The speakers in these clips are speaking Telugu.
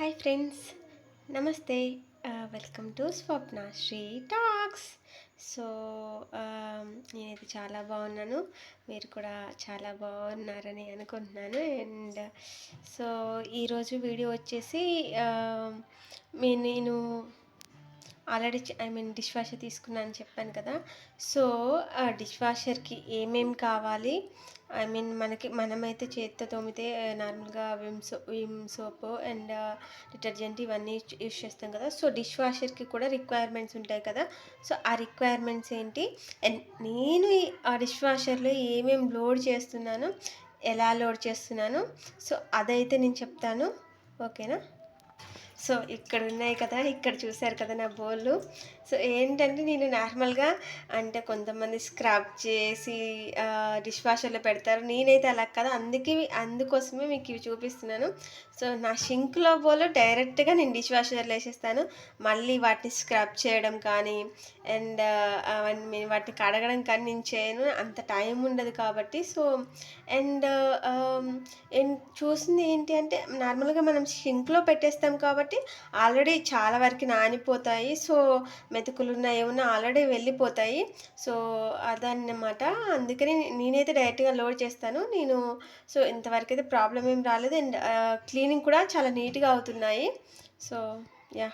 హాయ్ ఫ్రెండ్స్, నమస్తే. Welcome to Swapna Sri talks. So నేనైతే చాలా బాగున్నాను, మీరు కూడా చాలా బాగున్నారని అనుకుంటున్నాను. అండ్ సో ఈరోజు వీడియో వచ్చేసి నేను ఆల్రెడీ డిష్ వాషర్ తీసుకున్నాను చెప్పాను కదా. సో డిష్ వాషర్కి ఏమేమి కావాలి, మనమైతే చేతితో తోమితే నార్మల్గా విమ్ సోప్ అండ్ డిటర్జెంట్ ఇవన్నీ యూస్ చేస్తాం కదా. సో డిష్ వాషర్కి కూడా రిక్వైర్మెంట్స్ ఉంటాయి కదా. సో ఆ రిక్వైర్మెంట్స్ ఏంటి, అండ్ నేను ఆ డిష్ వాషర్లో ఏమేమి లోడ్ చేస్తున్నాను, ఎలా లోడ్ చేస్తున్నాను, సో అదైతే నేను చెప్తాను. ఓకేనా? సో ఇక్కడ ఉన్నాయి కదా, ఇక్కడ చూసారు కదా నా బౌళ్ళు. సో ఏంటంటే నేను నార్మల్గా అంటే కొంతమంది స్క్రబ్ చేసి డిష్ వాషర్లో పెడతారు, నేనైతే అలా కదా, అందుకోసమే మీకు ఇవి చూపిస్తున్నాను. సో నా షింక్లో బౌల్ డైరెక్ట్గా నేను డిష్ వాషర్లో వేసేస్తాను. మళ్ళీ వాటిని స్క్రబ్ చేయడం కానీ అండ్ వాటిని కడగడం కానీ నేను చేయను, అంత టైం ఉండదు కాబట్టి. సో అండ్ చూసింది ఏంటి అంటే నార్మల్గా మనం షింక్లో పెట్టేస్తాం కాబట్టి ఆల్రెడీ చాలా వరకు నానిపోతాయి. సో మెతుకులు ఉన్న ఏమన్నా ఆల్రెడీ వెళ్ళిపోతాయి. సో అదన్నమాట, అందుకని నేనైతే డైరెక్ట్గా లోడ్ చేస్తాను. సో ఇంతవరకు అయితే ప్రాబ్లం ఏం రాలేదు. అండ్ క్లీనింగ్ కూడా చాలా నీట్గా అవుతున్నాయి. సో యా,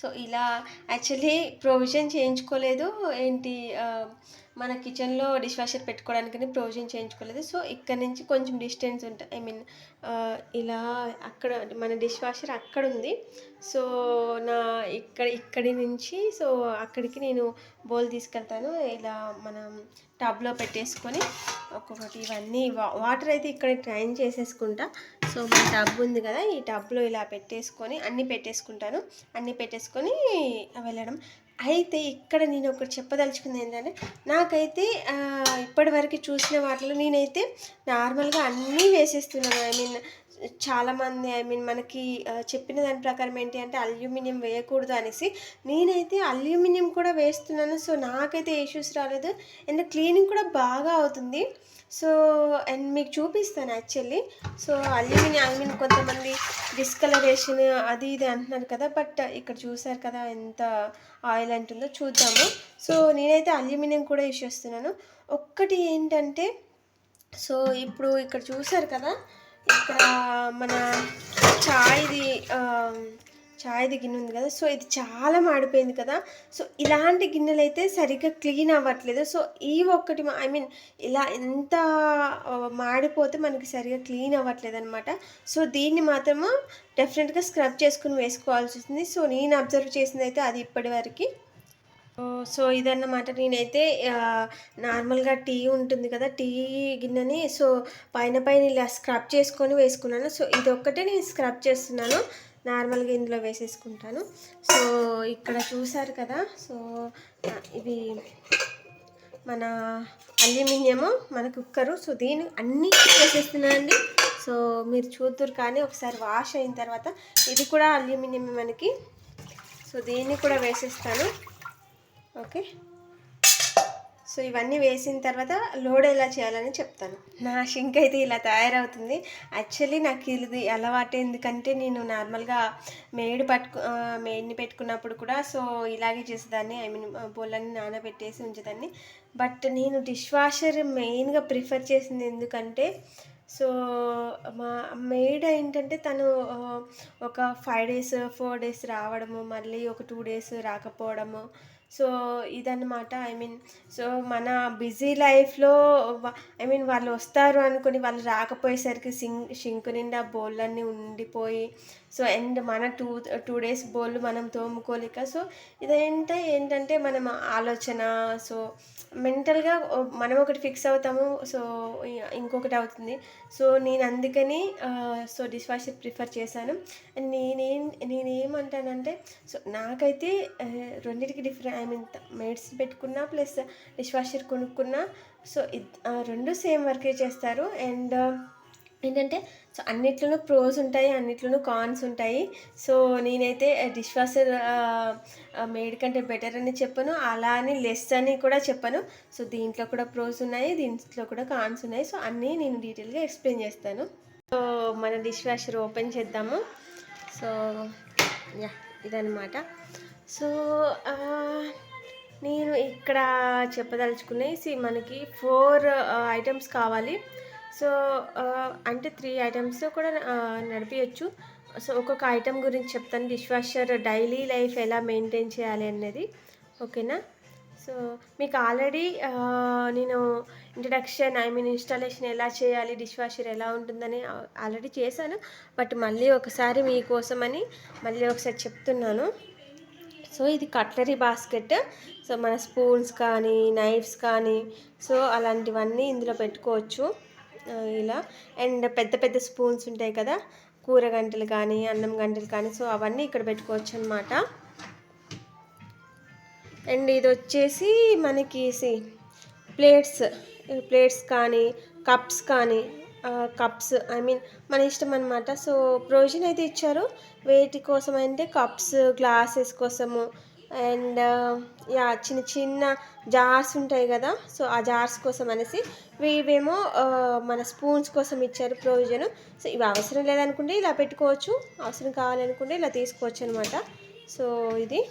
సో ఇలా యాక్చువల్లీ ప్రొవిజన్ చేయించుకోలేదు ఏంటి, మన కిచెన్లో డిష్ వాషర్ పెట్టుకోవడానికని ప్రొవిజన్ చేయించుకోలేదు. సో ఇక్కడ నుంచి కొంచెం డిస్టెన్స్ ఉంటుంది, ఇలా అక్కడ మన డిష్ వాషర్ అక్కడ ఉంది. సో ఇక్కడి నుంచి సో అక్కడికి నేను బౌల్ తీసుకెళ్తాను. ఇలా మనం టబ్లో పెట్టేసుకొని ఒక్కొక్కటి ఇవన్నీ వాటర్ అయితే ఇక్కడ డ్రైన్ చేసేసుకుంటా. సో మన టబ్ ఉంది కదా, ఈ టబ్లో ఇలా పెట్టేసుకొని అన్నీ పెట్టేసుకొని వెళ్ళడం. అయితే ఇక్కడ నేను ఒకటి చెప్పదలుచుకుంది ఏంటంటే, నాకైతే ఇప్పటి వరకు చూసిన వాటిలో నేనైతే నార్మల్గా అన్నీ వేసేస్తున్నాను. చాలామంది మనకి చెప్పిన దాని ప్రకారం ఏంటి అంటే అల్యూమినియం వేయకూడదు అనేసి, నేనైతే అల్యూమినియం కూడా వేస్తున్నాను. సో నాకైతే ఇష్యూస్ రాలేదు అండ్ క్లీనింగ్ కూడా బాగా అవుతుంది. సో అండ్ మీకు చూపిస్తాను యాక్చువల్లీ. సో అల్యూమినియం కొంతమంది డిస్కలరేషన్ అది ఇది అంటున్నారు కదా, బట్ ఇక్కడ చూసారు కదా ఎంత ఆయిల్ అంటుందో, చూద్దాము. సో నేనైతే అల్యూమినియం కూడా యూస్ చేస్తున్నాను. ఒక్కటి ఏంటంటే, సో ఇప్పుడు ఇక్కడ చూసారు కదా, ఇక్కడ మన చాయ్ది గిన్నె ఉంది కదా. సో ఇది చాలా మాడిపోయింది కదా. సో ఇలాంటి గిన్నెలు అయితే సరిగ్గా క్లీన్ అవ్వట్లేదు. సో ఈ ఒక్కటి ఇలా ఎంత మాడిపోతే మనకి సరిగ్గా క్లీన్ అవ్వట్లేదు అనమాట. సో దీన్ని మాత్రము డెఫినెట్గా స్క్రబ్ చేసుకుని వేసుకోవాల్సి వస్తుంది. సో నేను అబ్జర్వ్ చేసింది అయితే అది ఇప్పటి వరకు. సో ఇదన్నమాట, నేనైతే నార్మల్గా టీ ఉంటుంది కదా, టీ గిన్నెని సో పైన ఇలా స్క్రబ్ చేసుకొని వేసుకున్నాను. సో ఇదొక్కటే నేను స్క్రబ్ చేస్తున్నాను, నార్మల్గా ఇందులో వేసేసుకుంటాను. సో ఇక్కడ చూసారు కదా, సో ఇవి మన అల్యూమినియము మన కుక్కరు. సో దీన్ని అన్నీ వేసేస్తున్నానండి. సో మీరు చూద్దరు కానీ ఒకసారి వాష్ అయిన తర్వాత ఇది కూడా అల్యూమినియం మనకి. సో దీన్ని కూడా వేసేస్తాను. ఓకే, సో ఇవన్నీ వేసిన తర్వాత లోడ్ ఎలా చేయాలని చెప్తాను. నా షింక్ అయితే ఇలా తయారవుతుంది. యాక్చువల్లీ నాకు ఇది అలవాటు, ఎందుకంటే నేను నార్మల్గా మెయిడ్ని పెట్టుకున్నప్పుడు కూడా సో ఇలాగే చేసేదాన్ని. బోళ్ళని నానబెట్టేసి ఉంచేదాన్ని. బట్ నేను డిష్ వాషర్ మెయిన్గా ప్రిఫర్ చేసింది ఎందుకంటే, సో మా మెయిడ్ ఏంటంటే తను ఒక 5 days 4 days రావడము, మళ్ళీ ఒక 2 days రాకపోవడము. సో ఇదన్నమాట. సో మన బిజీ లైఫ్లో వాళ్ళు వస్తారు అనుకుని వాళ్ళు రాకపోయేసరికి షింక్ నిండా బౌళ్ళన్నీ ఉండిపోయి, సో అండ్ మన 2 days బౌళ్ళు మనం తోముకోలేక, సో ఏంటంటే మనం ఆలోచన, సో మెంటల్గా మనం ఒకటి ఫిక్స్ అవుతాము, సో ఇంకొకటి అవుతుంది. సో నేను అందుకని సో డిష్ వాషర్ ప్రిఫర్ చేశాను. అండ్ నేనేమంటానంటే, సో నాకైతే రెండింటికి డిఫరెంట్, మెయిడ్స్ పెట్టుకున్నా ప్లస్ డిష్ వాషర్ కొనుక్కున్నా, సో రెండు సేమ్ వర్కే చేస్తారు. అండ్ ఏంటంటే, సో అన్నిట్లోనూ ప్రోస్ ఉంటాయి, అన్నిట్లోనూ కాన్స్ ఉంటాయి. సో నేనైతే డిష్ వాషర్ మేడ్ కంటే బెటర్ అని చెప్పను, అలా అని లెస్ అని కూడా చెప్పను. సో దీంట్లో కూడా ప్రోస్ ఉన్నాయి, దీంట్లో కూడా కాన్స్ ఉన్నాయి. సో అన్నీ నేను డీటెయిల్గా ఎక్స్ప్లెయిన్ చేస్తాను. సో మన డిష్ వాషర్ ఓపెన్ చేద్దాము. సో యా ఇదన్నమాట. సో నేను ఇక్కడ చెప్పదలుచుకునేసి మనకి 4 ఐటమ్స్ కావాలి. సో అంటే 3 ఐటమ్స్ కూడా నడిపించచ్చు. సో ఒక్కొక్క ఐటమ్ గురించి చెప్తాను. డిష్ వాషర్ డైలీ లైఫ్ ఎలా మెయింటైన్ చేయాలి అనేది, ఓకేనా? సో మీకు ఆల్రెడీ నేను ఇంట్రడక్షన్ ఇన్స్టాలేషన్ ఎలా చేయాలి, డిష్ వాషర్ ఎలా ఉంటుందని ఆల్రెడీ చేశాను. బట్ మళ్ళీ ఒకసారి మీకోసమని మళ్ళీ ఒకసారి చెప్తున్నాను. సో ఇది కట్లరీ బాస్కెట్. సో మన స్పూన్స్ కానీ నైఫ్స్ కానీ సో అలాంటివన్నీ ఇందులో పెట్టుకోవచ్చు ఇలా. అండ్ పెద్ద పెద్ద స్పూన్స్ ఉంటాయి కదా, కూర గంటలు కానీ అన్నం గంటలు కానీ, సో అవన్నీ ఇక్కడ పెట్టుకోవచ్చు అనమాట. అండ్ ఇది వచ్చేసి మనకి ప్లేట్స్ కానీ కప్స్ కానీ కప్స్ మన ఇష్టం అనమాట. సో ప్రొవిజన్ అయితే ఇచ్చారు వేటి కోసం అంటే కప్స్ గ్లాసెస్ కోసము. అండ్ యా చిన్న చిన్న జార్స్ ఉంటాయి కదా, సో ఆ జార్స్ కోసం అనేసి. ఇవేమో మన స్పూన్స్ కోసం ఇచ్చారు ప్రొవిజన్. సో ఇవి అవసరం లేదనుకుంటే ఇలా పెట్టుకోవచ్చు, అవసరం కావాలనుకుంటే ఇలా తీసుకోవచ్చు అనమాట. సో ఇది.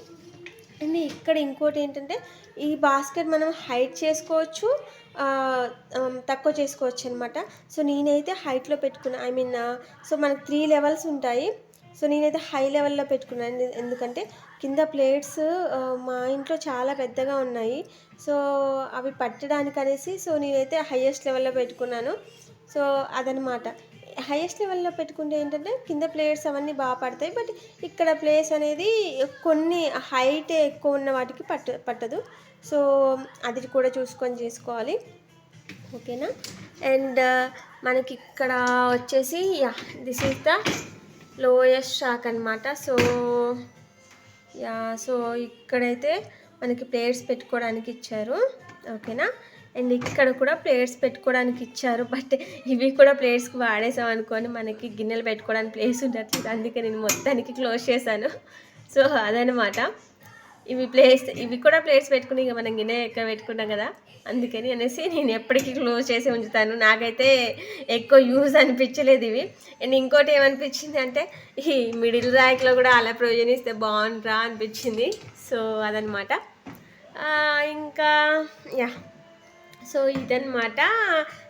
అండ్ ఇక్కడ ఇంకోటి ఏంటంటే ఈ బాస్కెట్ మనం హైట్ చేసుకోవచ్చు, తక్కువ చేసుకోవచ్చు అనమాట. సో నేనైతే హైట్లో పెట్టుకున్నా. సో మనకు 3 లెవెల్స్ ఉంటాయి. సో నేనైతే హై లెవెల్లో పెట్టుకున్నాను, ఎందుకంటే కింద ప్లేట్స్ మా ఇంట్లో చాలా పెద్దగా ఉన్నాయి. సో అవి పట్టడానికి అనేసి సో నేనైతే హైయెస్ట్ లెవెల్లో పెట్టుకున్నాను. సో అదనమాట. హైయెస్ట్ లెవెల్లో పెట్టుకుంటే ఏంటంటే కింద ప్లేట్స్ అవన్నీ బాగా పడతాయి. బట్ ఇక్కడ ప్లేస్ అనేది కొన్ని హైట్ ఎక్కువ ఉన్న వాటికి పట్టదు. సో అది కూడా చూసుకొని చేసుకోవాలి, ఓకేనా? అండ్ మనకి ఇక్కడ వచ్చేసి this is the lowest shock అనమాట. సో ఇక్కడైతే మనకి ప్లేట్స్ పెట్టుకోవడానికి ఇచ్చారు, ఓకేనా? అండ్ ఇక్కడ కూడా ప్లేట్స్ పెట్టుకోవడానికి ఇచ్చారు. బట్ ఇవి కూడా ప్లేట్స్కి వాడేసాం అనుకోని మనకి గిన్నెలు పెట్టుకోవడానికి ప్లేస్ ఉండట్లేదు, అందుకే నేను మొత్తానికి క్లోజ్ చేశాను. సో అదనమాట. ఇవి కూడా ప్లేట్స్ పెట్టుకుని ఇక మనం గిన్నె ఎక్కడ పెట్టుకుంటాం కదా, అందుకని అనేసి నేను ఎప్పటికీ క్లోజ్ చేసి ఉంచుతాను. నాకైతే ఎక్కువ యూజ్ అనిపించలేదు ఇవి. అండ్ ఇంకోటి ఏమనిపించింది అంటే ఈ మిడిల్ ర్యాక్లో కూడా అలా ప్రొవిజన్ ఇస్తే బాగుంటుందా అనిపించింది. సో అదనమాట. ఇంకా సో ఇదన్నమాట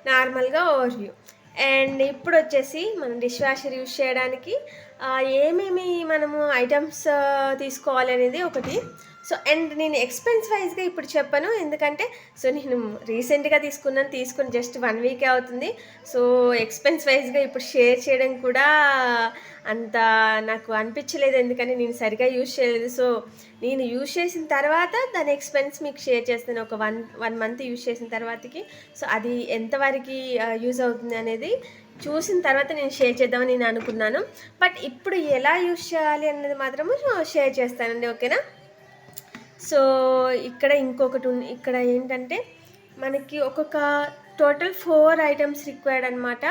నార్మల్గా ఓవర్వ్యూ. అండ్ ఇప్పుడు వచ్చేసి మనం డిష్ వాషర్ యూజ్ చేయడానికి ఏమేమి మనము ఐటమ్స్ తీసుకోవాలి అనేది ఒకటి. సో అండ్ నేను ఎక్స్పెన్స్ వైజ్గా ఇప్పుడు చెప్పను, ఎందుకంటే సో నేను రీసెంట్గా తీసుకుని జస్ట్ 1 వీకే అవుతుంది. సో ఎక్స్పెన్స్ వైజ్గా ఇప్పుడు షేర్ చేయడం కూడా అంత నాకు అనిపించలేదు, ఎందుకని నేను సరిగా యూజ్ చేయలేదు. సో నేను యూజ్ చేసిన తర్వాత దాని ఎక్స్పెన్స్ మీకు షేర్ చేస్తాను ఒక వన్ మంత్ యూజ్ చేసిన తర్వాతకి. సో అది ఎంతవరకు యూజ్ అవుతుంది అనేది చూసిన తర్వాత నేను షేర్ చేద్దామని నేను అనుకున్నాను. బట్ ఇప్పుడు ఎలా యూజ్ చేయాలి అన్నది మాత్రము షేర్ చేస్తానండి, ఓకేనా? సో ఇక్కడ ఇంకొకటి ఇక్కడ ఏంటంటే మనకి ఒక్కొక్క టోటల్ 4 ఐటమ్స్ రిక్వైర్డ్ అనమాట.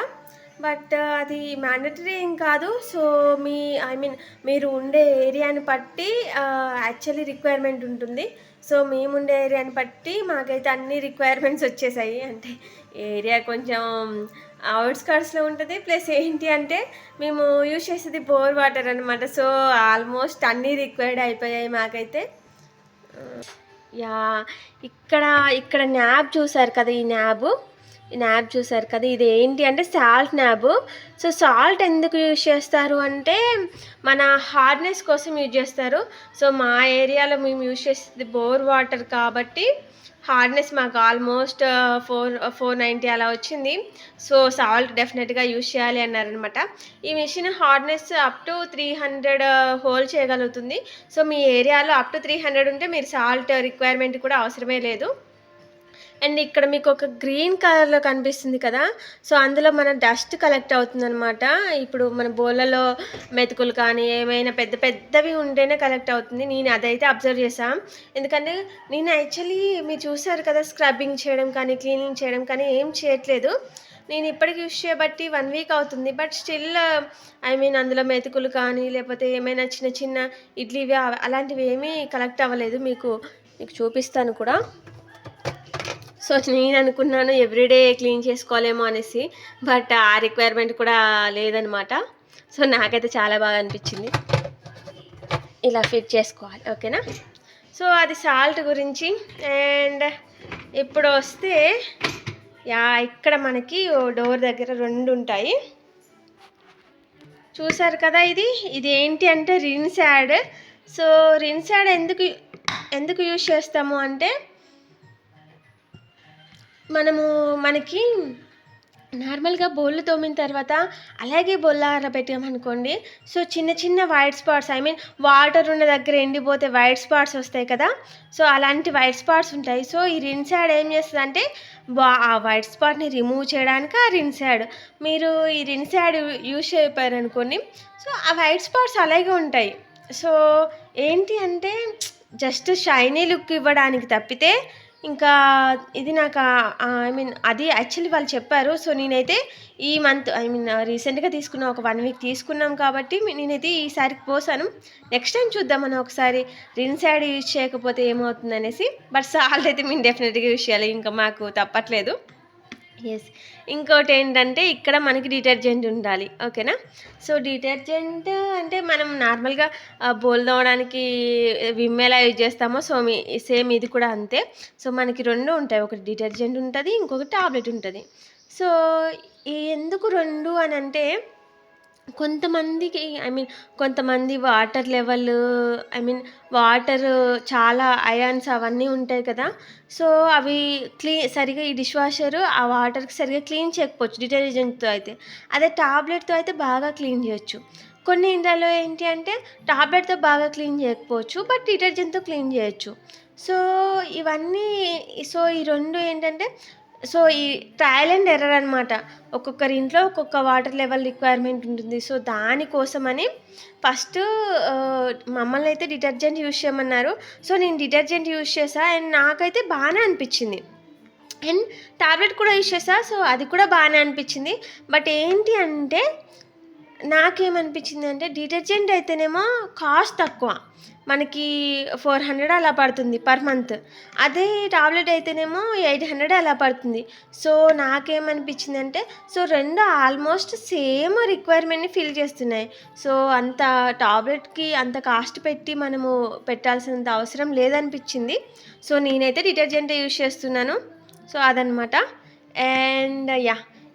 బట్ అది మ్యాండటరీ ఏం కాదు. సో మీరు ఉండే ఏరియాని బట్టి యాక్చువల్లీ రిక్వైర్మెంట్ ఉంటుంది. సో మేముండే ఏరియాని బట్టి మాకైతే అన్ని రిక్వైర్మెంట్స్ వచ్చేసాయి. అంటే ఏరియా కొంచెం అవుట్స్కర్ట్స్లో ఉంటుంది, ప్లస్ ఏంటి అంటే మేము యూజ్ చేసేది బోర్ వాటర్ అనమాట. సో ఆల్మోస్ట్ అన్నీ రిక్వైర్డ్ అయిపోయాయి మాకైతే. ఇక్కడ న్యాబ్ చూసారు కదా, ఈ న్యాబ్ చూసారు కదా, ఇది ఏంటి అంటే సాల్ట్ న్యాబ్. సో సాల్ట్ ఎందుకు యూజ్ చేస్తారు అంటే మన హార్డ్నెస్ కోసం యూజ్ చేస్తారు. సో మా ఏరియాలో మేము యూజ్ చేసేది బోర్ వాటర్ కాబట్టి హార్డ్నెస్ మాకు ఆల్మోస్ట్ 490 అలా వచ్చింది. సో సాల్ట్ డెఫినెట్గా యూజ్ చేయాలి అన్నారనమాట. ఈ machine hardness up to 300 hold చేయగలుగుతుంది. సో మీ ఏరియాలో అప్ టు 300 ఉంటే మీరు సాల్ట్ రిక్వైర్మెంట్ కూడా అవసరమే లేదు. అండ్ ఇక్కడ మీకు ఒక గ్రీన్ కలర్లో కనిపిస్తుంది కదా, సో అందులో మన డస్ట్ కలెక్ట్ అవుతుందన్నమాట. ఇప్పుడు మన బోళ్ళలో మెతుకులు కానీ ఏమైనా పెద్ద పెద్దవి ఉంటేనే కలెక్ట్ అవుతుంది. నేను అదైతే అబ్జర్వ్ చేశాను, ఎందుకంటే నేను యాక్చువల్లీ మీరు చూసారు కదా స్క్రబ్బింగ్ చేయడం కానీ క్లీనింగ్ చేయడం కానీ ఏం చేయట్లేదు. నేను ఇప్పటికి యూజ్ చేయబట్టి 1 వీక్ అవుతుంది. బట్ స్టిల్ అందులో మెతుకులు కానీ లేకపోతే ఏమైనా చిన్న చిన్న ఇడ్లీవి అలాంటివి ఏమీ కలెక్ట్ అవ్వలేదు. మీకు చూపిస్తాను కూడా. సో నేను అనుకున్నాను ఎవ్రీడే క్లీన్ చేసుకోవాలేమో అనేసి, బట్ ఆ రిక్వైర్మెంట్ కూడా లేదనమాట. సో నాకైతే చాలా బాగా అనిపించింది. ఇలా ఫిట్ చేసుకోవాలి, ఓకేనా. సో అది సాల్ట్ గురించి. అండ్ ఇప్పుడు వస్తే ఇక్కడ మనకి డోర్ దగ్గర 2 ఉంటాయి, చూసారు కదా. ఇది ఏంటి అంటే rinse add. So rinse add ఎందుకు యూజ్ చేస్తాము అంటే, మనకి నార్మల్గా బోళ్ళు తోమిన తర్వాత అలాగే బొల్ల ఆరబెట్టామనుకోండి, సో చిన్న చిన్న white spots, I mean water ఉన్న దగ్గర ఎండిపోతే వైట్ స్పాట్స్ వస్తాయి కదా. సో అలాంటి వైట్ స్పాట్స్ ఉంటాయి. సో ఈ రిన్స్ యాడ్ ఏం చేస్తుంది అంటే ఆ వైట్ స్పాట్ని రిమూవ్ చేయడానికి ఆ రిన్స్ యాడ్, మీరు ఈ రిన్స్ యాడ్ యూజ్ చేయకపోయారనుకోండి, సో ఆ వైట్ స్పాట్స్ అలాగే ఉంటాయి. సో ఏంటి అంటే జస్ట్ షైనీ లుక్ ఇవ్వడానికి తప్పితే ఇంకా ఇది నాకు ఐ మీన్ అది యాక్చువల్లీ వాళ్ళు చెప్పారు. సో నేనైతే ఈ మంత్ ఐ మీన్ రీసెంట్గా తీసుకున్న ఒక 1 వీక్ తీసుకున్నాం కాబట్టి నేనైతే ఈసారికి పోసాను. నెక్స్ట్ టైం చూద్దాం మనం ఒకసారి రిన్స్ యాడ్ యూజ్ చేయకపోతే ఏమవుతుంది అనేసి. బట్ సాల్ట్ అయితే మేము డెఫినెట్గా యూజ్ చేయాలి, ఇంకా మాకు తప్పట్లేదు. ఎస్, ఇంకోటి ఏంటంటే ఇక్కడ మనకి డిటర్జెంట్ ఉండాలి, ఓకేనా. సో డిటర్జెంట్ అంటే మనం నార్మల్గా బోల్ తోమడానికి విమ్ ఎలా యూజ్ చేస్తామో సో సేమ్ ఇది కూడా అంతే. సో మనకి 2 ఉంటాయి, ఒకటి డిటర్జెంట్ ఉంటుంది, ఇంకొకటి టాబ్లెట్ ఉంటుంది. సో ఎందుకు 2 అని అంటే, కొంతమందికి ఐ మీన్ కొంతమంది water level I mean water చాలా అయాన్స్ అవన్నీ ఉంటాయి కదా. సో అవి సరిగా ఈ డిష్ వాషర్ ఆ వాటర్కి సరిగా క్లీన్ చేయకపోవచ్చు డిటర్జెంట్తో అయితే. అదే టాబ్లెట్తో అయితే బాగా క్లీన్ చేయొచ్చు. కొన్ని ఇండ్లలో ఏంటి అంటే టాబ్లెట్తో బాగా క్లీన్ చేయకపోవచ్చు, బట్ డిటర్జెంట్తో క్లీన్ చేయొచ్చు. సో ఇవన్నీ సో ఈ 2 ఏంటంటే, సో ఈ ట్రయల్ అండ్ ఎర్రర్ అనమాట. ఒక్కొక్కరి ఇంట్లో ఒక్కొక్క వాటర్ లెవెల్ రిక్వైర్మెంట్ ఉంటుంది. సో దానికోసమని ఫస్ట్ మమ్మల్ని అయితే డిటర్జెంట్ యూజ్ చేయమన్నారు. సో నేను డిటర్జెంట్ యూజ్ చేసా అండ్ నాకైతే బాగానే అనిపించింది. అండ్ టాబ్లెట్ కూడా యూజ్ చేసా, సో అది కూడా బాగానే అనిపించింది. బట్ ఏంటి అంటే నాకేమనిపించింది అంటే డిటర్జెంట్ అయితేనేమో కాస్ట్ తక్కువ, మనకి 400 అలా పడుతుంది పర్ మంత్. అదే టాబ్లెట్ అయితేనేమో 800 అలా పడుతుంది. సో నాకేమనిపించింది అంటే, సో 2 ఆల్మోస్ట్ సేమ్ రిక్వైర్మెంట్ని ఫిల్ చేస్తున్నాయి. సో అంత టాబ్లెట్కి అంత కాస్ట్ పెట్టి మనము పెట్టాల్సినంత అవసరం లేదనిపించింది. సో నేనైతే డిటర్జెంట్ యూజ్ చేస్తున్నాను. సో అదనమాట. అండ్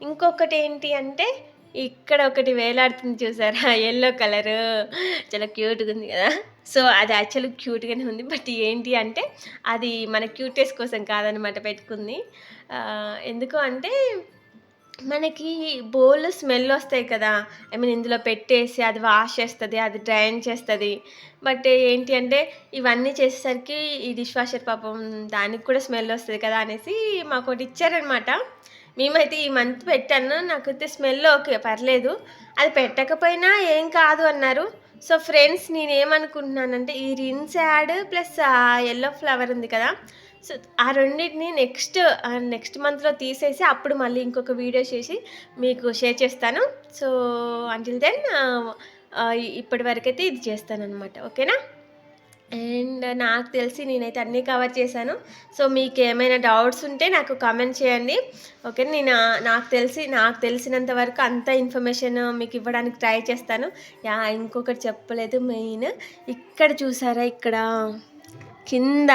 ఇంకొకటి ఏంటి అంటే, ఇక్కడ ఒకటి వేలాడుతుంది చూసారా, ఎల్లో కలరు, చాలా క్యూట్గా ఉంది కదా. సో అది యాక్చువల్గా క్యూట్గానే ఉంది, బట్ ఏంటి అంటే అది మన క్యూటెస్ కోసం కాదనమాట పెట్టుకుంది. ఎందుకు అంటే మనకి బౌల్ స్మెల్ వస్తాయి కదా, ఐ మీన్ ఇందులో పెట్టేసి అది వాష్ చేస్తుంది, అది డ్రైన్ చేస్తుంది. బట్ ఏంటి అంటే ఇవన్నీ చేసేసరికి ఈ డిష్ వాషర్ పాపం దానికి కూడా స్మెల్ వస్తుంది కదా అనేసి మాకు ఒకటి ఇచ్చారనమాట. మేమైతే ఈ మంత్ పెట్టాను, నాకైతే స్మెల్ ఓకే పర్లేదు, అది పెట్టకపోయినా ఏం కాదు అన్నారు. సో ఫ్రెండ్స్ నేనేమనుకుంటున్నానంటే ఈ rinse add plus yellow flower ఉంది కదా, సో ఆ రెండింటిని నెక్స్ట్ మంత్లో తీసేసి అప్పుడు మళ్ళీ ఇంకొక వీడియో చేసి మీకు షేర్ చేస్తాను. సో అంటిల్ దెన్ ఇప్పటి వరకైతే ఇది చేస్తానన్నమాట, ఓకేనా. అండ్ నాకు తెలిసి నేనైతే అన్నీ కవర్ చేశాను. సో మీకు ఏమైనా డౌట్స్ ఉంటే నాకు కామెంట్ చేయండి, ఓకే. నాకు తెలిసినంత వరకు అంత ఇన్ఫర్మేషన్ మీకు ఇవ్వడానికి ట్రై చేస్తాను. ఇంకొకటి చెప్పలేదు మెయిన్, ఇక్కడ చూసారా, ఇక్కడ కింద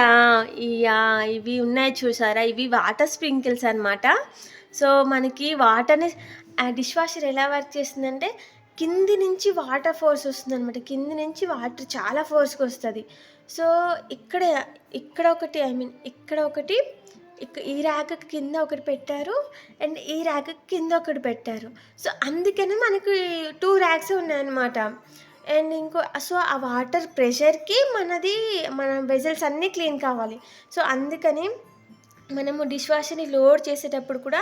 ఇవి ఉన్నాయి చూసారా, ఇవి వాటర్ స్ప్రింకిల్స్ అనమాట. సో మనకి వాటర్ని డిష్ వాషర్ ఎలా వర్క్ చేస్తుందంటే కింది నుంచి వాటర్ ఫోర్స్ వస్తుంది అనమాట, కింది నుంచి వాటర్ చాలా ఫోర్స్గా వస్తుంది. సో ఇక్కడ ఒకటి ఐ మీన్ ఇక్కడ ఒకటి ఈ ర్యాక్ కింద ఒకటి పెట్టారు అండ్ ఈ ర్యాక్ కింద ఒకటి పెట్టారు. సో అందుకని మనకి 2 ర్యాక్స్ ఉన్నాయన్నమాట. అండ్ సో ఆ వాటర్ ప్రెషర్కి మన వెజల్స్ అన్నీ క్లీన్ కావాలి. సో అందుకని మనము డిష్ వాషర్ని లోడ్ చేసేటప్పుడు కూడా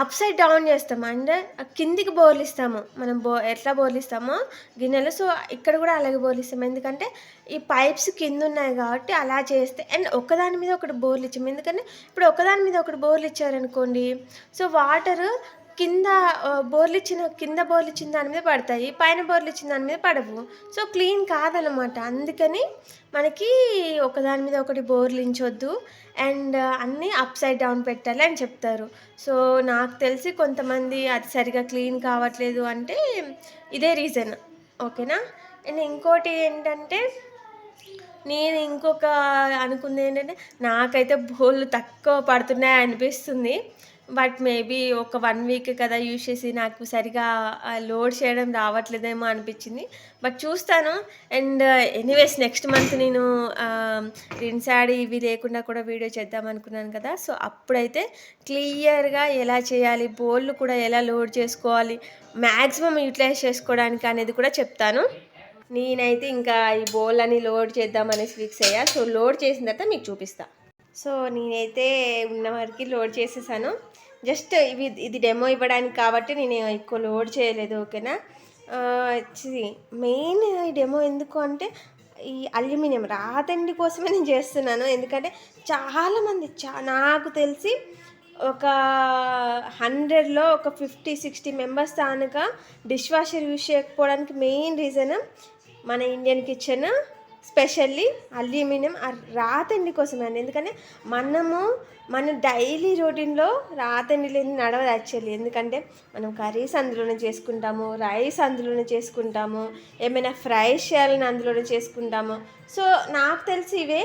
అప్ సైడ్ డౌన్ చేస్తాం అండ్ కిందికి బోర్లిస్తాము. మనం ఎట్లా బోర్లిస్తామో గిన్నెలు, సో ఇక్కడ కూడా అలాగే బోర్లిస్తాం. ఎందుకంటే ఈ పైప్స్ కింద ఉన్నాయి కాబట్టి అలా చేస్తే. అండ్ ఒకదాని మీద ఒకటి బోర్లు ఇచ్చాము, ఎందుకంటే ఇప్పుడు ఒకదాని మీద ఒకటి బోర్లు ఇచ్చారనుకోండి, సో వాటర్ కింద కింద బోర్లిచ్చిన దాని మీద పడతాయి, పైన బోర్లిచ్చిన దాని మీద పడవు. సో క్లీన్ కాదనమాట. అందుకని మనకి ఒకదాని మీద ఒకటి బోర్లించొద్దు అండ్ అన్నీ అప్ సైడ్ డౌన్ పెట్టాలి అని చెప్తారు. సో నాకు తెలిసి కొంతమంది అది సరిగా క్లీన్ కావట్లేదు అంటే ఇదే రీజన్. ఓకేనా. అండ్ ఇంకోటి ఏంటంటే నేను ఇంకొక అనుకుంది ఏంటంటే, నాకైతే బోళ్ళు తక్కువ పడుతున్నాయి అనిపిస్తుంది. బట్ మేబీ ఒక 1 వీక్ కదా యూజ్ చేసి నాకు సరిగా లోడ్ చేయడం రావట్లేదేమో అనిపించింది. బట్ చూస్తాను. అండ్ ఎనీవేస్ నెక్స్ట్ మంత్ నేను రిన్స్ యాడ్ ఇవి లేకుండా కూడా వీడియో చేద్దాం అనుకున్నాను కదా. సో అప్పుడైతే క్లియర్గా ఎలా చేయాలి, బోళ్ళు కూడా ఎలా లోడ్ చేసుకోవాలి, మ్యాక్సిమం యూటిలైజ్ చేసుకోవడానికి అనేది కూడా చెప్తాను. నేనైతే ఇంకా ఈ బౌల్ని లోడ్ చేద్దామనేసి ఫిక్స్ అయ్యా. సో లోడ్ చేసిన తర్వాత మీకు చూపిస్తా. సో నేనైతే ఉన్న వరకు లోడ్ చేసేసాను. జస్ట్ ఇది డెమో ఇవ్వడానికి కాబట్టి నేను ఎక్కువ లోడ్ చేయలేదు. ఓకేనా. మెయిన్ ఈ డెమో ఎందుకు అంటే ఈ అల్యూమినియం రాతండి కోసమే నేను చేస్తున్నాను. ఎందుకంటే చాలామంది నాకు తెలిసి ఒక 100లో ఒక 50-60 మెంబర్స్ దానిక డిష్ వాషర్ యూజ్ చేయకపోవడానికి మెయిన్ రీజన్ మన ఇండియన్ కిచెన్ స్పెషల్లీ అల్యూమినియం రాతండి కోసమే అండి. ఎందుకంటే మన డైలీ రొటీన్లో రాతండి లేని నడవదు యాక్చువల్లీ. ఎందుకంటే మనం కర్రీస్ అందులోనే చేసుకుంటాము, రైస్ అందులోనే చేసుకుంటాము, ఏమైనా ఫ్రైస్ చేయాలని అందులోనే చేసుకుంటాము. సో నాకు తెలిసి ఇవే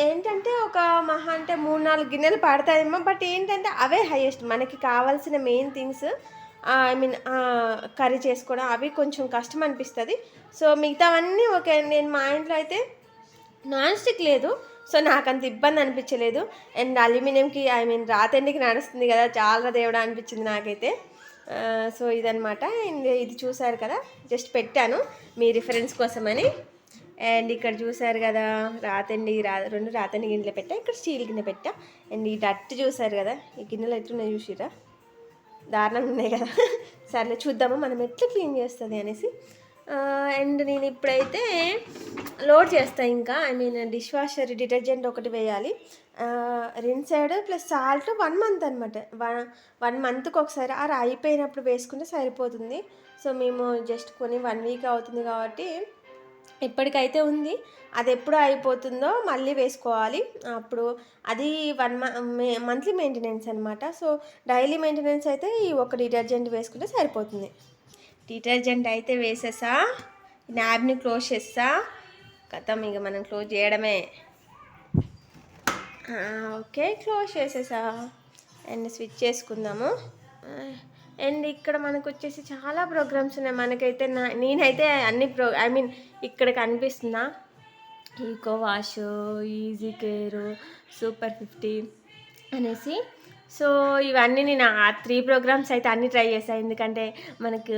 ఏంటంటే ఒక మహా అంటే 3-4 గిన్నెలు పడతాయేమో. బట్ ఏంటంటే అవే హైయెస్ట్ మనకి కావాల్సిన main things. I mean curry చేసుకోవడం అవి కొంచెం కష్టం అనిపిస్తుంది. సో మిగతావన్నీ ఓకే. నేను మా ఇంట్లో అయితే నాన్ స్టిక్ లేదు, సో నాకు అంత ఇబ్బంది అనిపించలేదు. అండ్ అల్యూమినియంకి ఐ మీన్ రాతండికి నడుస్తుంది కదా, చాలా దేవుడా అనిపించింది నాకైతే. సో ఇదనమాట. అండ్ ఇది చూసారు కదా, జస్ట్ పెట్టాను మీ రిఫరెన్స్ కోసమని. అండ్ ఇక్కడ చూసారు కదా రాతండి 2 రాతండి గిన్నెలు పెట్టా, ఇక్కడ స్టీల్ గిన్నె పెట్టా. అండ్ ఈ డట్ చూసారు కదా, ఈ గిన్నెలు ఎట్లున్నాయి చూసిరా, దారుణంగా ఉన్నాయి కదా. సర్లే చూద్దాము మనం ఎట్లా క్లీన్ చేస్తుంది అనేసి. అండ్ నేను ఇప్పుడైతే లోడ్ చేస్తాను. ఇంకా I mean dish washer detergent ఒకటి వేయాలి, రిన్సైడ్ ప్లస్ సాల్ట్ 1 మంత్ అనమాట. 1 మంత్కి ఒకసారి అయిపోయినప్పుడు వేసుకుంటే సరిపోతుంది. సో మేము జస్ట్ కొని 1 వీక్ అవుతుంది కాబట్టి ఇప్పటికైతే ఉంది. అది ఎప్పుడు అయిపోతుందో మళ్ళీ వేసుకోవాలి. అప్పుడు అది మంత్లీ మెయింటెనెన్స్ అనమాట. సో డైలీ మెయింటెనెన్స్ అయితే ఈ ఒక డిటర్జెంట్ వేసుకుంటే సరిపోతుంది. డిటర్జెంట్ అయితే వేసేసా, న్యాబ్ని క్లోజ్ చేస్తా, కథం ఇక మనం క్లోజ్ చేయడమే. ఓకే క్లోజ్ చేసేసా. అండ్ స్విచ్ చేసుకుందాము. అండ్ ఇక్కడ మనకు వచ్చేసి చాలా ప్రోగ్రామ్స్ ఉన్నాయి. మనకైతే నేనైతే అన్ని ఐ మీన్ ఇక్కడ కనిపిస్తుందా, eco wash, easy care, super 50 అనేసి. సో ఇవన్నీ నేను ఆ 3 ప్రోగ్రామ్స్ అయితే అన్నీ ట్రై చేశాను. ఎందుకంటే మనకు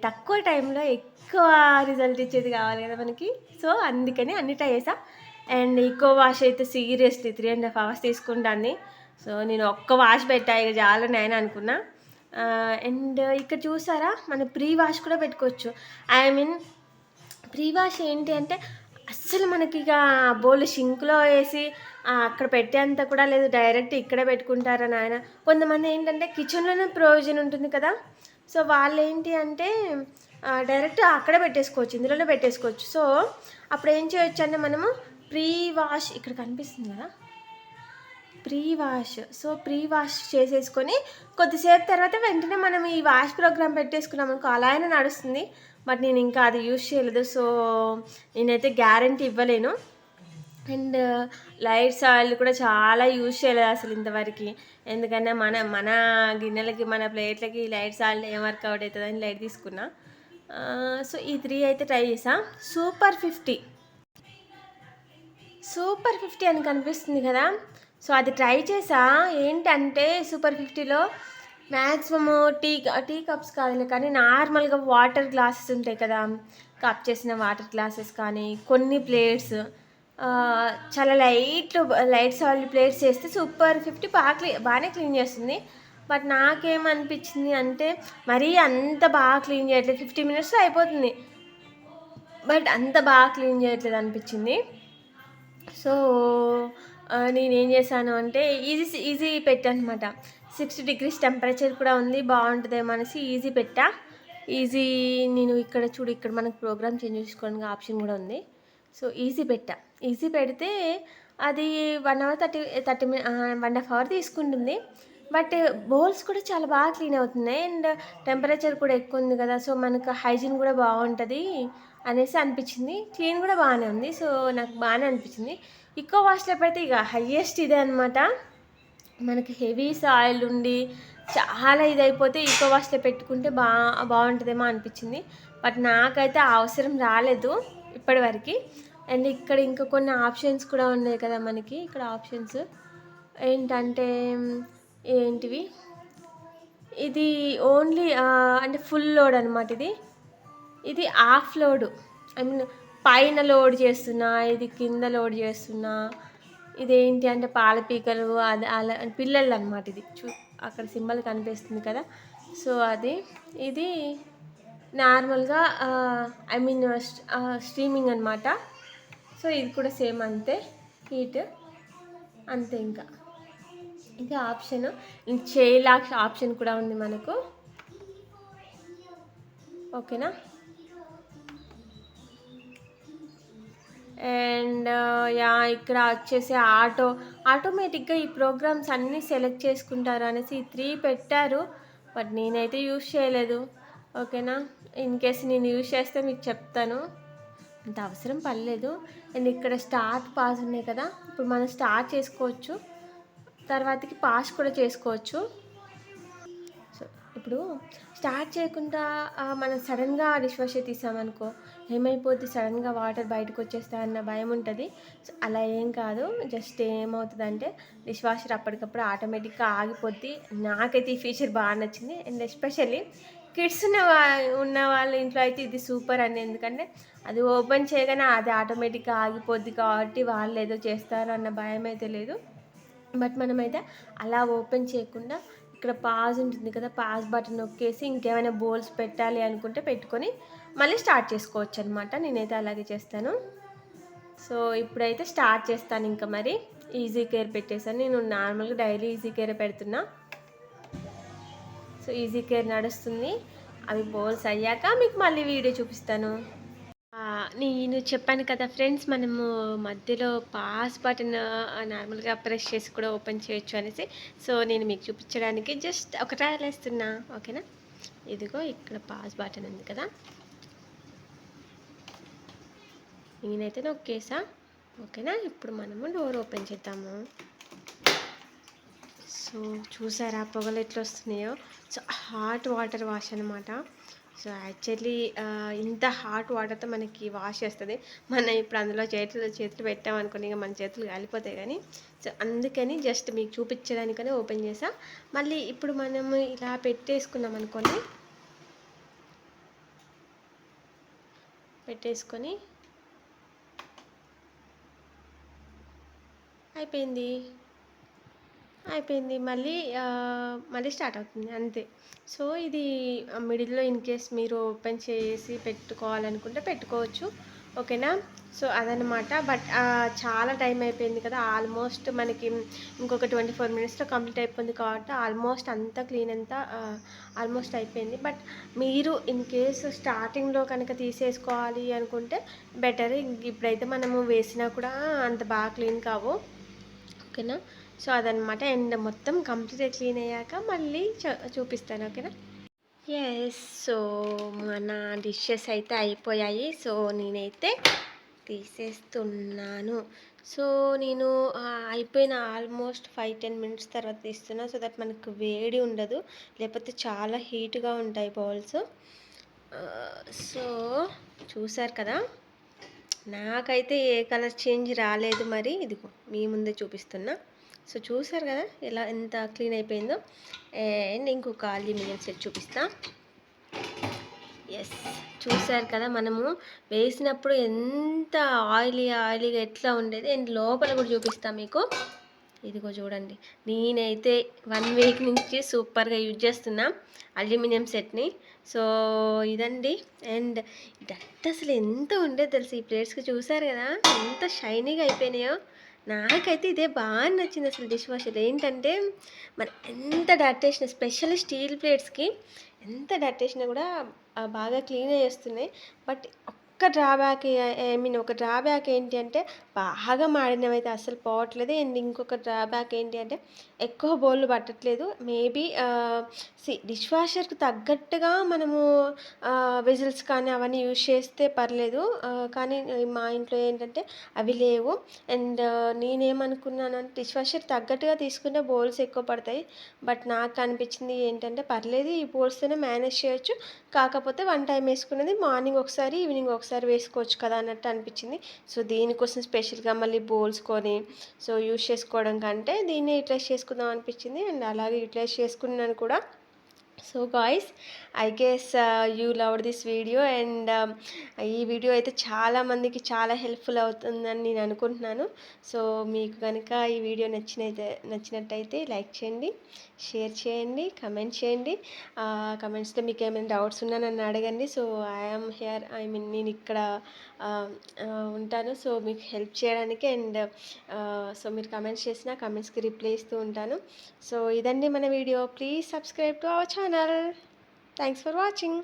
తక్కువ టైంలో ఎక్కువ రిజల్ట్ ఇచ్చేది కావాలి కదా మనకి. సో అందుకని అన్నీ ట్రై చేసా. అండ్ ఈకో వాష్ అయితే సీరియస్లీ 3.5 hours తీసుకుంటాను. సో నేను ఒక్క వాష్ పెట్టా ఇక చాలా నేను అనుకున్నా. అండ్ ఇక్కడ చూసారా మనం ప్రీ వాష్ కూడా పెట్టుకోవచ్చు. ఐ మీన్ ప్రీ వాష్ ఏంటి అంటే అస్సలు మనకి ఇక బౌల్ షింక్లో వేసి అక్కడ పెట్టేంత కూడా లేదు, డైరెక్ట్ ఇక్కడే పెట్టుకుంటారని ఆయన. కొంతమంది ఏంటంటే కిచెన్లోనే ప్రొవిజన్ ఉంటుంది కదా, సో వాళ్ళు ఏంటి అంటే డైరెక్ట్ అక్కడే పెట్టేసుకోవచ్చు, ఇందులోనే పెట్టేసుకోవచ్చు. సో అప్పుడు ఏం చేయొచ్చు అంటే మనము ప్రీ వాష్ ఇక్కడ కనిపిస్తుంది కదా, pre wash. So pre wash చేసేసుకొని కొద్దిసేపు తర్వాత వెంటనే మనం ఈ వాష్ ప్రోగ్రామ్ పెట్టేసుకున్నాం అనుకో అలా అయినా నడుస్తుంది. బట్ నేను ఇంకా అది యూజ్ చేయలేదు, సో నేనైతే గ్యారంటీ ఇవ్వలేను. అండ్ లైట్స్ ఆయిల్ కూడా చాలా యూజ్ చేయలేదు అసలు ఇంతవరకు. ఎందుకంటే మన గిన్నెలకి మన ప్లేట్లకి లైట్స్ ఆయిల్ ఏం వర్కౌట్ అవుతుందని లైట్ తీసుకున్నా. సో ఈ 3 అయితే ట్రై చేసా. సూపర్ 50 అని కనిపిస్తుంది కదా, సో అది ట్రై చేసా. ఏంటంటే సూపర్ 50లో మ్యాక్సిమము టీ కప్స్ కాదులే కానీ నార్మల్గా వాటర్ గ్లాసెస్ ఉంటాయి కదా, కప్ చేసిన వాటర్ గ్లాసెస్ కానీ కొన్ని ప్లేట్స్ చాలా లైట్ సాల్ట్ ప్లేట్స్ చేస్తే సూపర్ 50 బాగానే క్లీన్ చేస్తుంది. బట్ నాకేమనిపించింది అంటే మరీ అంత బాగా క్లీన్ చేయట్లేదు, 50 minutesలో అయిపోతుంది, బట్ అంత బాగా క్లీన్ చేయట్లేదు అనిపించింది. సో నేనేం చేశాను అంటే ఈజీ పెట్టాను అనమాట. 60 degrees టెంపరేచర్ కూడా ఉంది, బాగుంటుందేమో అనేసి ఈజీ పెట్టా. ఈజీ నేను ఇక్కడ చూడు, ఇక్కడ మనకు ప్రోగ్రామ్ చేంజ్ చేసుకోవడానికి ఆప్షన్ కూడా ఉంది. సో ఈజీ పెట్టా. ఈజీ పెడితే అది 1 అవర్ 1.5 అవర్ తీసుకుంటుంది. బట్ బౌల్స్ కూడా చాలా బాగా క్లీన్ అవుతున్నాయి. అండ్ టెంపరేచర్ కూడా ఎక్కువ ఉంది కదా, సో మనకు హైజీన్ కూడా బాగుంటుంది అనేసి అనిపించింది. క్లీన్ కూడా బాగానే ఉంది, సో నాకు బాగానే అనిపించింది. ఈకో వాష్లో పెడితే ఇక హయ్యెస్ట్ ఇదే అనమాట. మనకి హెవీ సాయిల్ ఉండి చాలా ఇదైపోతే ఈకో వాష్లో పెట్టుకుంటే బాగుంటుందేమో అనిపించింది. బట్ నాకైతే అవసరం రాలేదు ఇప్పటివరకు. అండ్ ఇక్కడ ఇంకా కొన్ని ఆప్షన్స్ కూడా ఉన్నాయి కదా మనకి. ఇక్కడ ఆప్షన్స్ ఏంటంటే ఏంటివి, ఇది ఓన్లీ అంటే ఫుల్ లోడ్ అనమాట. ఇది హాఫ్ లోడ్, ఐ మీన్ పైన లోడ్ చేస్తున్నా, ఇది కింద లోడ్ చేస్తున్నా. ఇదేంటి అంటే పాల పీకలు, అది అలా పిల్లలు అనమాట. ఇది అక్కడ సింబల్ కనిపిస్తుంది కదా, సో అది. ఇది నార్మల్గా ఐ మీన్ స్ట్రీమింగ్ అనమాట. సో ఇది కూడా సేమ్ అంతే, హీట్ అంతే. ఇంకా ఆప్షన్ చేయలాక్స్ ఆప్షన్ కూడా ఉంది మనకు, ఓకేనా. అండ్ ఇక్కడ వచ్చేసి ఆటోమేటిక్గా ఈ ప్రోగ్రామ్స్ అన్నీ సెలెక్ట్ చేసుకుంటారు అనేసి 3 పెట్టారు. బట్ నేనైతే యూజ్ చేయలేదు, ఓకేనా. ఇన్ కేస్ నేను యూజ్ చేస్తే మీకు చెప్తాను, అంత అవసరం పడలేదు. అండ్ ఇక్కడ స్టార్ట్ పాస్ ఉన్నాయి కదా, ఇప్పుడు మనం స్టార్ట్ చేసుకోవచ్చు, తర్వాతకి పాస్ కూడా చేసుకోవచ్చు. సో ఇప్పుడు స్టార్ట్ చేయకుండా మనం సడన్గా డిష్ వాషర్ తీసామనుకో, ఏమైపోద్ది, సడన్గా వాటర్ బయటకు వచ్చేస్తా అన్న భయం ఉంటుంది. సో అలా ఏం కాదు, జస్ట్ ఏమవుతుందంటే డిష్ వాషర్ అప్పటికప్పుడు ఆటోమేటిక్గా ఆగిపోద్ది. నాకైతే ఈ ఫీచర్ బాగా నచ్చింది. అండ్ ఎస్పెషల్లీ కిడ్స్ ఉన్న వాళ్ళ ఇంట్లో అయితే ఇది సూపర్ అండి. ఎందుకంటే అది ఓపెన్ చేయగానే అది ఆటోమేటిక్గా ఆగిపోద్ది కాబట్టి వాళ్ళు ఏదో చేస్తారు అన్న భయం అయితే లేదు. బట్ మనమైతే అలా ఓపెన్ చేయకుండా ఇక్కడ పాజ్ ఉంటుంది కదా, పాజ్ బటన్ నొక్కేసి ఇంకేమైనా బౌల్స్ పెట్టాలి అనుకుంటే పెట్టుకొని మళ్ళీ స్టార్ట్ చేసుకోవచ్చు అనమాట. నేనైతే అలాగే చేస్తాను. సో ఇప్పుడైతే స్టార్ట్ చేస్తాను. ఇంకా మరి ఈజీ కేర్ పెట్టేసాను. నేను నార్మల్గా డైలీ ఈజీ కేర్ పెడుతున్నా. సో ఈజీ కేర్ నడుస్తుంది. అవి బౌల్స్ అయ్యాక మీకు మళ్ళీ వీడియో చూపిస్తాను. నేను చెప్పాను కదా ఫ్రెండ్స్, మనము మధ్యలో పాస్ బటన్ నార్మల్గా ప్రెస్ చేసి కూడా ఓపెన్ చేయొచ్చు అనేసి. సో నేను మీకు చూపించడానికి జస్ట్ ఒక ట్రయల్ వేస్తున్నా, ఓకేనా. ఇదిగో ఇక్కడ పాస్ బటన్ ఉంది కదా, నేనైతే నొక్కేసా, ఓకేనా. ఇప్పుడు మనము డోర్ ఓపెన్ చేద్దాము. సో చూసారా పొగలు ఎట్లా వస్తున్నాయో. సో హాట్ వాటర్ వాష్ అనమాట. సో యాక్చువల్లీ ఇంత హాట్ వాటర్తో మనకి వాష్ చేస్తుంది. మనం ఇప్పుడు అందులో చేతులు పెట్టామనుకోండి, ఇక మన చేతులు కాలిపోతాయి. కానీ సో అందుకని జస్ట్ మీకు చూపించడానికనే ఓపెన్ చేసా. మళ్ళీ ఇప్పుడు మనము ఇలా పెట్టేసుకున్నాం అనుకోండి, పెట్టేసుకొని అయిపోయింది. మళ్ళీ స్టార్ట్ అవుతుంది అంతే. సో ఇది మిడిల్లో ఇన్ కేస్ మీరు ఓపెన్ చేసి పెట్టుకోవాలనుకుంటే పెట్టుకోవచ్చు, ఓకేనా. సో అదనమాట. బట్ చాలా టైం అయిపోయింది కదా, ఆల్మోస్ట్ మనకి ఇంకొక 24 minutesలో కంప్లీట్ అయిపోయింది కాబట్టి ఆల్మోస్ట్ అంతా క్లీన్ అంతా ఆల్మోస్ట్ అయిపోయింది. బట్ మీరు ఇన్ కేసు స్టార్టింగ్లో కనుక తీసేసుకోవాలి అనుకుంటే బెటర్. ఇప్పుడైతే మనము వేసినా కూడా అంత బాగా క్లీన్ కావు, ఓకేనా. సో అదనమాట. అండ్ మొత్తం కంప్లీట్గా క్లీన్ అయ్యాక మళ్ళీ చూపిస్తాను, ఓకేనా. ఎస్, సో మన డిషెస్ అయితే అయిపోయాయి. సో నేనైతే తీసేస్తున్నాను. సో నేను అయిపోయిన ఆల్మోస్ట్ 5-10 minutes తర్వాత తీస్తున్నా, సో దట్ మనకు వేడి ఉండదు, లేకపోతే చాలా హీట్గా ఉంటాయి బౌల్స్. సో చూసారు కదా, నాకైతే ఏ కలర్ చేంజ్ రాలేదు. మరి ఇదిగో మీ ముందే చూపిస్తున్నా. సో చూసారు కదా ఎంత క్లీన్ అయిపోయిందో. అండ్ ఇంకొక అల్యూమినియం సెట్ చూపిస్తా. ఎస్, చూసారు కదా మనము వేసినప్పుడు ఎంత ఆయిలీగా ఎట్లా ఉండేది. అండ్ లోపల కూడా చూపిస్తా మీకు. ఇదిగో చూడండి, నేనైతే 1 week నుంచి సూపర్గా యూజ్ చేస్తున్నా అల్యూమినియం సెట్ని. సో ఇదండి. అండ్ ఇదంతా అసలు ఎంత ఉండేది తెలుసు ఈ ప్లేట్స్కి. చూసారు కదా ఎంత షైనీగా అయిపోయినాయో. నాకైతే ఇదే బాగా నచ్చింది అసలు డిష్ వాషర్. ఏంటంటే మనం ఎంత డర్టేసినా స్పెషల్లీ స్టీల్ ప్లేట్స్‌కి ఎంత డర్టేసినా గూడా బాగా క్లీనే చేస్తున్నాయి. బట్ ఒక్క డ్రాబ్యాక్ ఐ మీన్ ఒక డ్రాబ్యాక్ ఏంటి అంటే బాగా మాడినవైతే అస్సలు పోవట్లేదు. అండ్ ఇంకొక డ్రాబ్యాక్ ఏంటి అంటే ఎక్కువ బోళ్ళు పట్టట్లేదు. మేబీ డిష్ వాషర్‌కి తగ్గట్టుగా మనము వెజిల్స్ కానీ అవన్నీ యూజ్ చేస్తే పర్లేదు. కానీ మా ఇంట్లో ఏంటంటే అవి లేవు. అండ్ నేనేమనుకున్నానంటే డిష్ వాషర్ తగ్గట్టుగా తీసుకుంటే బౌల్స్ ఎక్కువ పడతాయి. బట్ నాకు అనిపించింది ఏంటంటే పర్లేదు ఈ బౌల్స్తోనే మేనేజ్ చేయొచ్చు. కాకపోతే వన్ టైమ్ వేసుకునేది మార్నింగ్ ఒకసారి, ఈవినింగ్ ఒకసారి వేసుకోవచ్చు కదా అన్నట్టు అనిపించింది. సో దీనికోసం స్పెషల్‌గా మళ్ళీ బౌల్స్ కొని యూజ్ చేసుకోవడం కంటే దీన్నే యూటిలైజ్ చేసుకుందాం అనిపించింది. అండ్ అలాగే యూటిలైజ్ చేసుకున్నాను కూడా. So guys, I guess you loved this video. And ఈ వీడియో అయితే చాలా మందికి చాలా హెల్ప్ఫుల్ అవుతుందని నేను అనుకుంటున్నాను. సో మీకు కనుక ఈ వీడియో నచ్చినట్టయితే లైక్ చేయండి, షేర్ చేయండి, కమెంట్ చేయండి. కమెంట్స్లో మీకు ఏమైనా డౌట్స్ ఉన్నా నన్ను అడగండి. So I'm here, I mean నేను ఇక్కడ ఉంటాను. సో మీకు హెల్ప్ చేయడానికి. అండ్ సో మీరు కమెంట్స్ చేసిన కమెంట్స్కి రిప్లై ఇస్తూ ఉంటాను. సో ఇదండి మన video. Please subscribe to our channel. Thanks for watching.